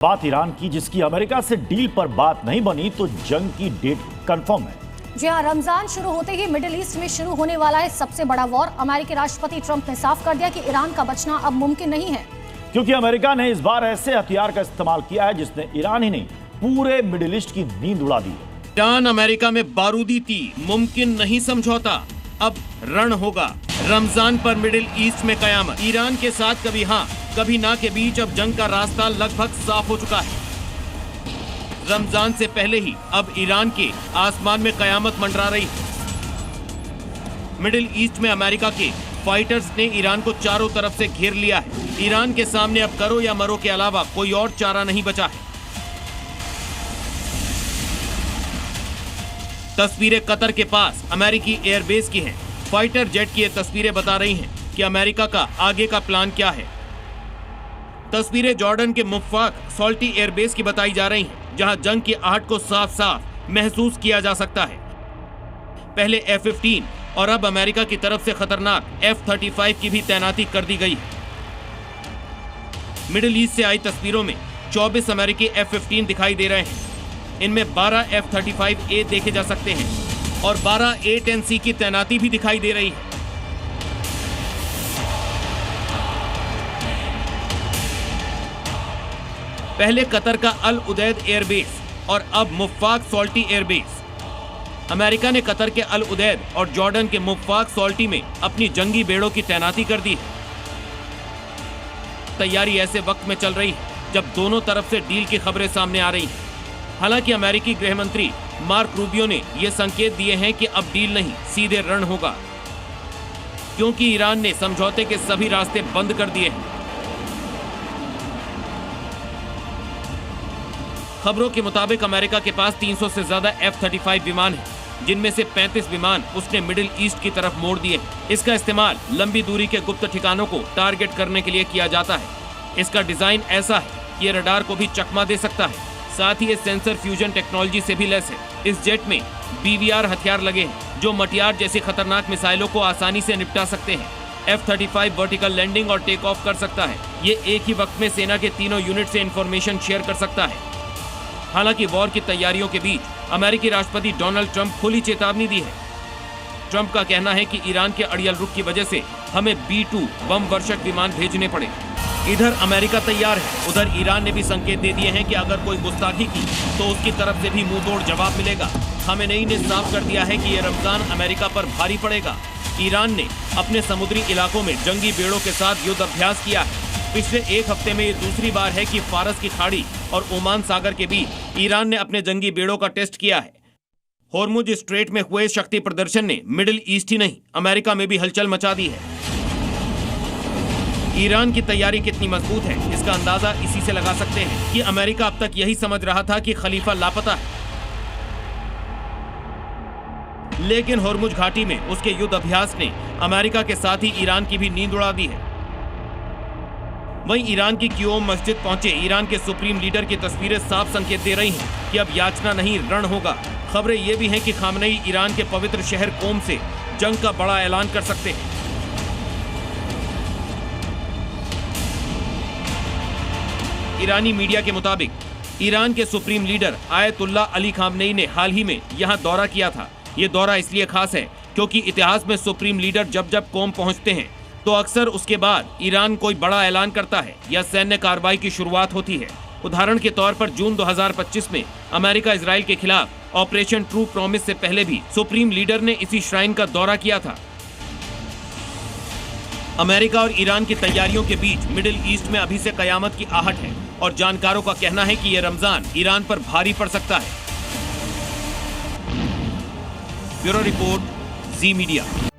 बात ईरान की, जिसकी अमेरिका से डील पर बात नहीं बनी तो जंग की डेट कंफर्म है। जी हाँ, रमजान शुरू होते ही मिडिल ईस्ट में शुरू होने वाला है सबसे बड़ा वॉर। अमेरिकी राष्ट्रपति ट्रंप ने साफ कर दिया कि ईरान का बचना अब मुमकिन नहीं है, क्योंकि अमेरिका ने इस बार ऐसे हथियार का इस्तेमाल किया है जिसने ईरान ही नहीं पूरे मिडिल ईस्ट की नींद उड़ा दी है। ईरान अमेरिका में बारूदी तीर, मुमकिन नहीं समझौता, अब रण होगा। रमजान पर मिडिल ईस्ट में कयामत। ईरान के साथ कभी हाँ कभी ना के बीच अब जंग का रास्ता लगभग साफ हो चुका है। रमजान से पहले ही अब ईरान के आसमान में कयामत मंडरा रही है। मिडिल ईस्ट में अमेरिका के फाइटर्स ने ईरान को चारों तरफ से घेर लिया है। ईरान के सामने अब करो या मरो के अलावा कोई और चारा नहीं बचा है। तस्वीरें कतर के पास अमेरिकी एयरबेस की हैं। फाइटर जेट की ये तस्वीरें बता रही हैं कि अमेरिका का आगे का प्लान क्या है। तस्वीरें जॉर्डन के मुफ्फाक सॉल्टी एयरबेस की बताई जा रही हैं, जहां जंग की आहट को साफ साफ महसूस किया जा सकता है। पहले F-15 और अब अमेरिका की तरफ से खतरनाक F-35 की भी तैनाती कर दी गई है। मिडिल ईस्ट से आई तस्वीरों में 24 अमेरिकी F-15 दिखाई दे रहे हैं। इनमें 12 F-35A देखे जा सकते हैं और 12 A-10C की तैनाती भी दिखाई दे रही है। पहले कतर का अल उदैद एयरबेस और अब मुफ्फाक सॉल्टी एयरबेस। अमेरिका ने कतर के अल उदैद और जॉर्डन के मुफ्फाक सॉल्टी में अपनी जंगी बेड़ों की तैनाती कर दी है। तैयारी ऐसे वक्त में चल रही है जब दोनों तरफ से डील की खबरें सामने आ रही हैं। हालांकि अमेरिकी गृह मंत्री मार्क रूबियो ने यह संकेत दिए हैं कि अब डील नहीं, सीधे रण होगा, क्योंकि ईरान ने समझौते के सभी रास्ते बंद कर दिए हैं। खबरों के मुताबिक अमेरिका के पास 300 से ज्यादा F-35 विमान हैं, जिनमें से 35 विमान उसने मिडिल ईस्ट की तरफ मोड़ दिए हैं। इसका इस्तेमाल लंबी दूरी के गुप्त ठिकानों को टारगेट करने के लिए किया जाता है। इसका डिजाइन ऐसा है कि ये रडार को भी चकमा दे सकता है। साथ ही ये सेंसर फ्यूजन टेक्नोलॉजी से भी लैस है। इस जेट में BVR हथियार लगे हैं, जो मटियार जैसी खतरनाक मिसाइलों को आसानी से निपटा सकते हैं। F-35 वर्टिकल लैंडिंग और टेक ऑफ कर सकता है। ये एक ही वक्त में सेना के तीनों यूनिट से इंफॉर्मेशन शेयर कर सकता है। हालांकि वॉर की तैयारियों के बीच अमेरिकी राष्ट्रपति डोनाल्ड ट्रंप खुली चेतावनी दी है। ट्रंप का कहना है कि ईरान के अड़ियल रुख की वजह से हमें B-2 बम वर्षक विमान भेजने पड़े। इधर अमेरिका तैयार है, उधर ईरान ने भी संकेत दे दिए हैं कि अगर कोई गुस्ताखी की तो उसकी तरफ से भी मुंहतोड़ जवाब मिलेगा। खामेनेई ने साफ कर दिया है कि ये रमजान अमेरिका पर भारी पड़ेगा। ईरान ने अपने समुद्री इलाकों में जंगी बेड़ों के साथ युद्ध अभ्यास किया है। पिछले एक हफ्ते में ये दूसरी बार है कि फारस की खाड़ी और ओमान सागर के बीच ईरान ने अपने जंगी बेड़ों का टेस्ट किया है। होर्मुज स्ट्रेट में हुए शक्ति प्रदर्शन ने मिडिल ईस्ट ही नहीं, अमेरिका में भी हलचल मचा दी है। ईरान की तैयारी कितनी मजबूत है, इसका अंदाजा इसी से लगा सकते हैं कि अमेरिका अब तक यही समझ रहा था कि खलीफा लापता है, लेकिन होर्मुज घाटी में उसके युद्ध अभ्यास ने अमेरिका के साथ ही ईरान की भी नींद उड़ा दी है। वहीं ईरान की क्योम मस्जिद पहुंचे ईरान के सुप्रीम लीडर की तस्वीरें साफ संकेत दे रही हैं कि अब याचना नहीं, रण होगा। खबरें ये भी हैं कि खामेनेई ईरान के पवित्र शहर कोम से जंग का बड़ा ऐलान कर सकते हैं। ईरानी मीडिया के मुताबिक ईरान के supreme leader Ayatollah Ali Khamenei ने हाल ही में यहां दौरा किया था। ये दौरा इसलिए खास है क्योंकि इतिहास में सुप्रीम लीडर जब जब कोम पहुंचते हैं तो अक्सर उसके बाद ईरान कोई बड़ा ऐलान करता है या सैन्य कार्रवाई की शुरुआत होती है। उदाहरण के तौर पर जून 2025 में अमेरिका इजराइल के खिलाफ ऑपरेशन ट्रू प्रॉमिस से पहले भी सुप्रीम लीडर ने इसी श्राइन का दौरा किया था। अमेरिका और ईरान की तैयारियों के बीच मिडिल ईस्ट में अभी से कयामत की आहट है और जानकारों का कहना है कि यह रमजान ईरान पर भारी पड़ सकता है। ब्यूरो रिपोर्ट, जी मीडिया।